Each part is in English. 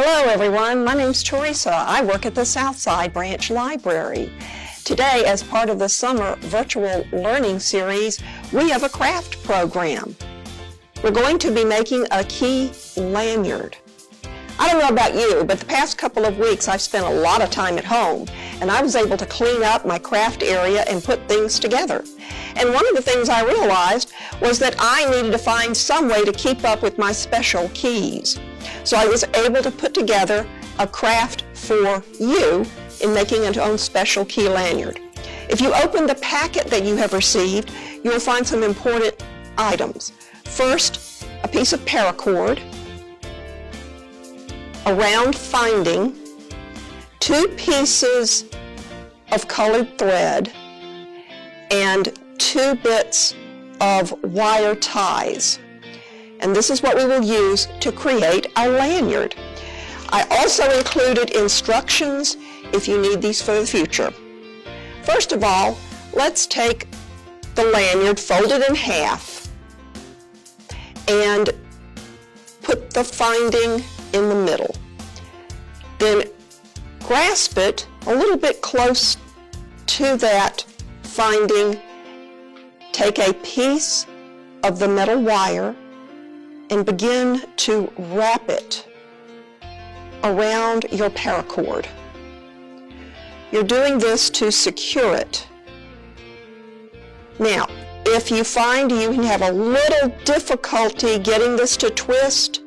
Hello everyone, my name's Teresa. I work at the Southside Branch Library. Today, as part of the summer virtual learning series, we have a craft program. We're going to be making a key lanyard. I don't know about you, but the past couple of weeks I've spent a lot of time at home, and I was able to clean up my craft area and put things together. And one of the things I realized was that I needed to find some way to keep up with my special keys. So I was able to put together a craft for you in making your own special key lanyard. If you open the packet that you have received, you will find some important items. First, a piece of paracord, a round finding, 2 pieces of colored thread, and 2 bits of wire ties. And this is what we will use to create our lanyard. I also included instructions if you need these for the future. First of all, let's take the lanyard, fold it in half, and put the finding in the middle. Then grasp it a little bit close to that finding. Take a piece of the metal wire and begin to wrap it around your paracord. You're doing this to secure it. Now, if you find you can have a little difficulty getting this to twist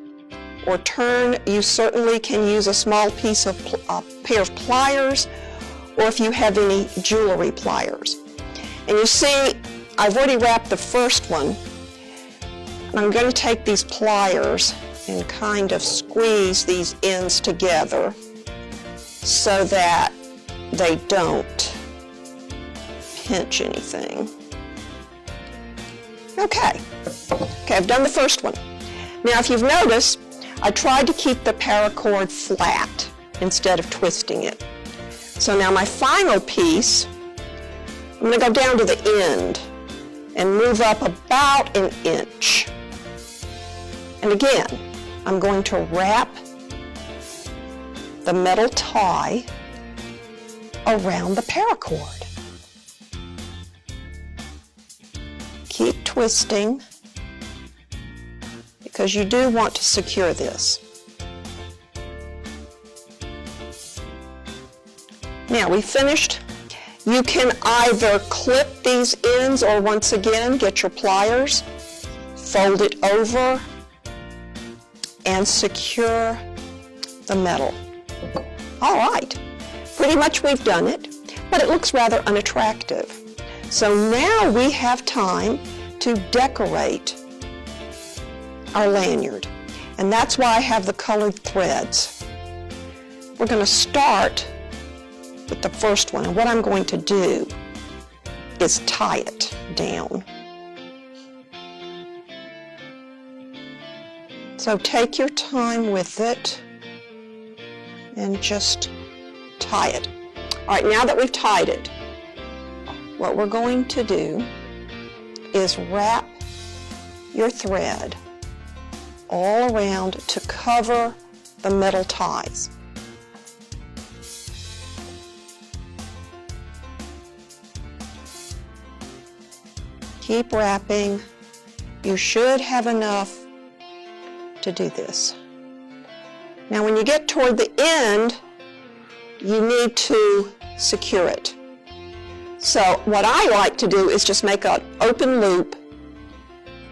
or turn, you certainly can use a small piece of pair of pliers, or if you have any jewelry pliers. And you see, I've already wrapped the first one. And I'm going to take these pliers and kind of squeeze these ends together so that they don't pinch anything. Okay, I've done the first one. Now, if you've noticed, I tried to keep the paracord flat instead of twisting it. So now my final piece, I'm going to go down to the end and move up about an inch. And again, I'm going to wrap the metal tie around the paracord. Keep twisting because you do want to secure this. Now we finished. You can either clip these ends or once again get your pliers, fold it over, and secure the metal. All right, pretty much we've done it, but it looks rather unattractive. So now we have time to decorate our lanyard, and that's why I have the colored threads. We're going to start with the first one, and what I'm going to do is tie it down. So take your time with it and just tie it. All right, now that we've tied it, what we're going to do is wrap your thread all around to cover the metal ties. Keep wrapping. You should have enough to do this. Now when you get toward the end, you need to secure it. So what I like to do is just make an open loop,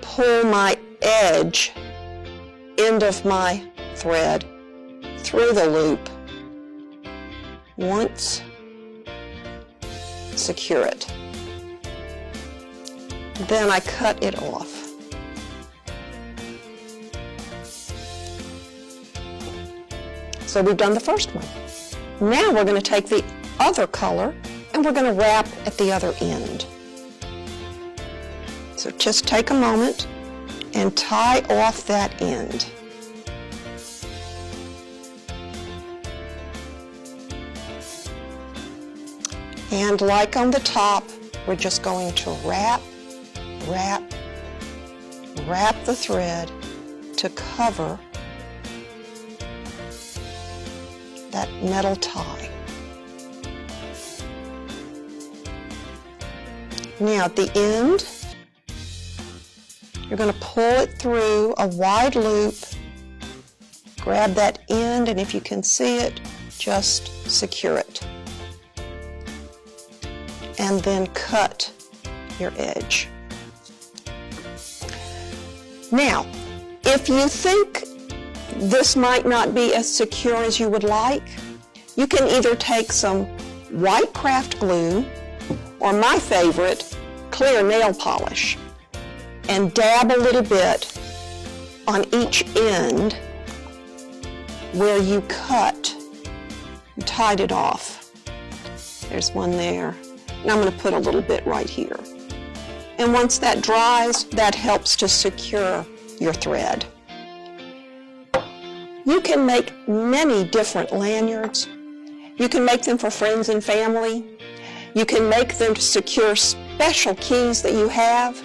pull my end of my thread through the loop once, secure it. Then I cut it off. So we've done the first one. Now we're going to take the other color and we're going to wrap at the other end. So just take a moment and tie off that end. And like on the top, we're just going to wrap the thread to cover that metal tie. Now at the end, you're going to pull it through a wide loop, grab that end, and if you can see it, just secure it. And then cut your edge. Now, if you think this might not be as secure as you would like, you can either take some white craft glue or my favorite, clear nail polish, and dab a little bit on each end where you cut and tied it off. There's one there, and I'm going to put a little bit right here. And once that dries, that helps to secure your thread. You can make many different lanyards. You can make them for friends and family. You can make them to secure special keys that you have.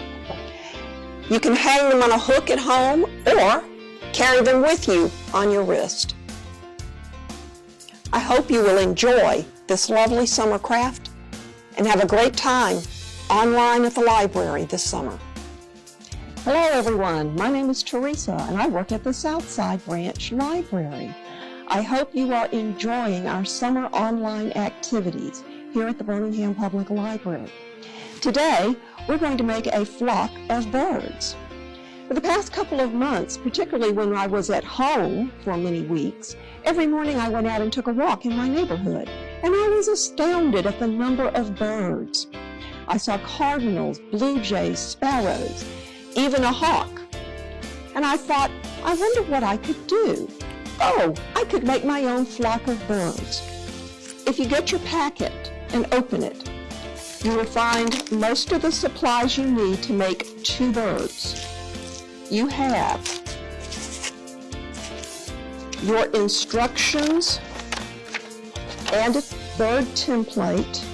You can hang them on a hook at home or carry them with you on your wrist. I hope you will enjoy this lovely summer craft and have a great time online at the library this summer. Hello everyone, my name is Teresa and I work at the Southside Branch Library. I hope you are enjoying our summer online activities here at the Birmingham Public Library. Today, we're going to make a flock of birds. For the past couple of months, particularly when I was at home for many weeks, every morning I went out and took a walk in my neighborhood, and I was astounded at the number of birds. I saw cardinals, blue jays, sparrows, even a hawk. And I thought, I wonder what I could do. Oh, I could make my own flock of birds. If you get your packet and open it, you will find most of the supplies you need to make 2 birds. You have your instructions and a bird template.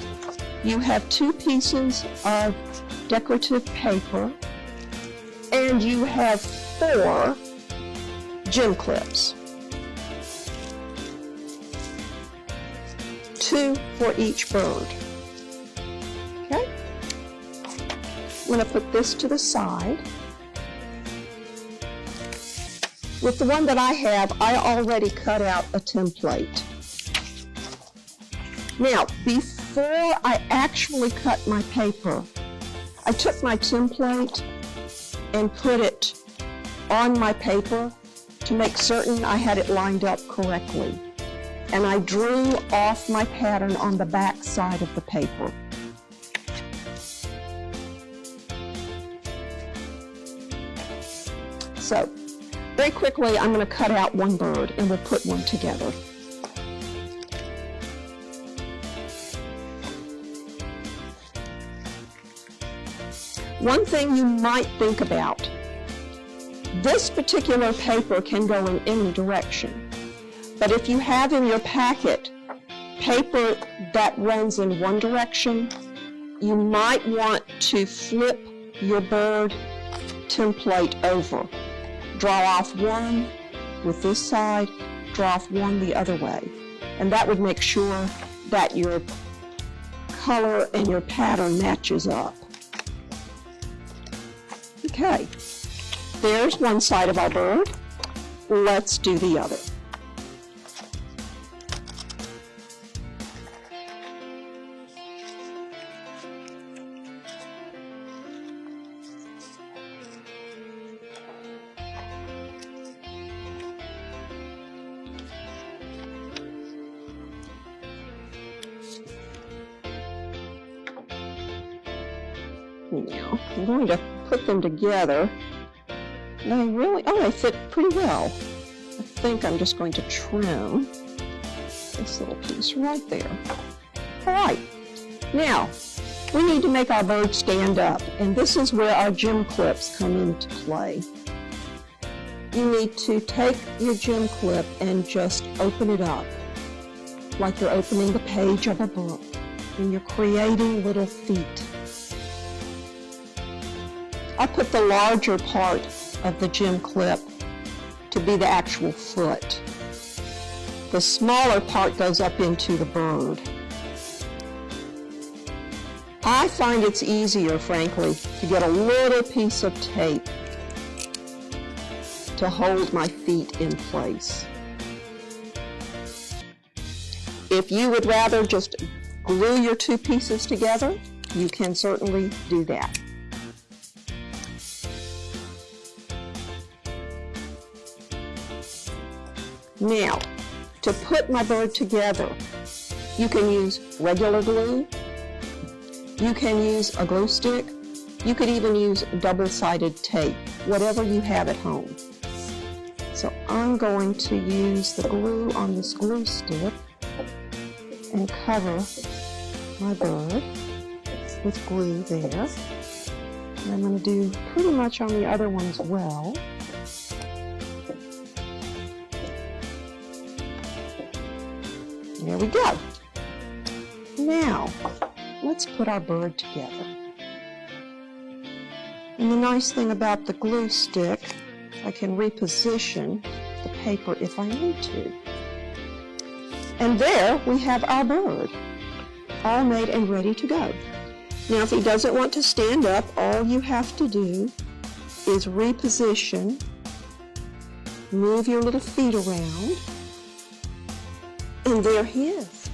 You have 2 pieces of decorative paper, and you have 4 gem clips. 2 for each bird. Okay? I'm going to put this to the side. With the one that I have, I already cut out a template. Now, before I actually cut my paper, I took my template and put it on my paper to make certain I had it lined up correctly. And I drew off my pattern on the back side of the paper. So, very quickly, I'm going to cut out one bird and we'll put one together. One thing you might think about, this particular paper can go in any direction, but if you have in your packet paper that runs in one direction, you might want to flip your bird template over. Draw off one with this side, draw off one the other way, and that would make sure that your color and your pattern matches up. Okay, there's one side of our bird. Let's do the other. Now, I'm going to put them together. They fit pretty well. I think I'm just going to trim this little piece right there. All right, now, we need to make our bird stand up, and this is where our gem clips come into play. You need to take your gem clip and just open it up, like you're opening the page of a book, and you're creating little feet. I put the larger part of the gem clip to be the actual foot. The smaller part goes up into the bird. I find it's easier, frankly, to get a little piece of tape to hold my feet in place. If you would rather just glue your two pieces together, you can certainly do that. Now, to put my bird together, you can use regular glue, you can use a glue stick, you could even use double-sided tape, whatever you have at home. So I'm going to use the glue on this glue stick and cover my bird with glue there. And I'm going to do pretty much on the other one as well. There we go. Now, let's put our bird together. And the nice thing about the glue stick, I can reposition the paper if I need to. And there we have our bird, all made and ready to go. Now, if he doesn't want to stand up, all you have to do is reposition, move your little feet around, and there he is.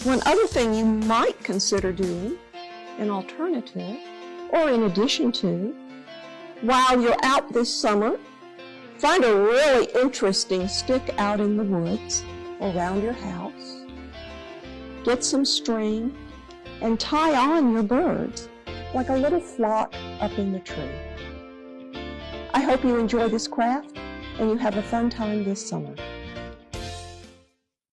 One other thing you might consider doing, an alternative, or in addition to, while you're out this summer, find a really interesting stick out in the woods around your house, get some string, and tie on your birds like a little flock up in the tree. I hope you enjoy this craft and you have a fun time this summer.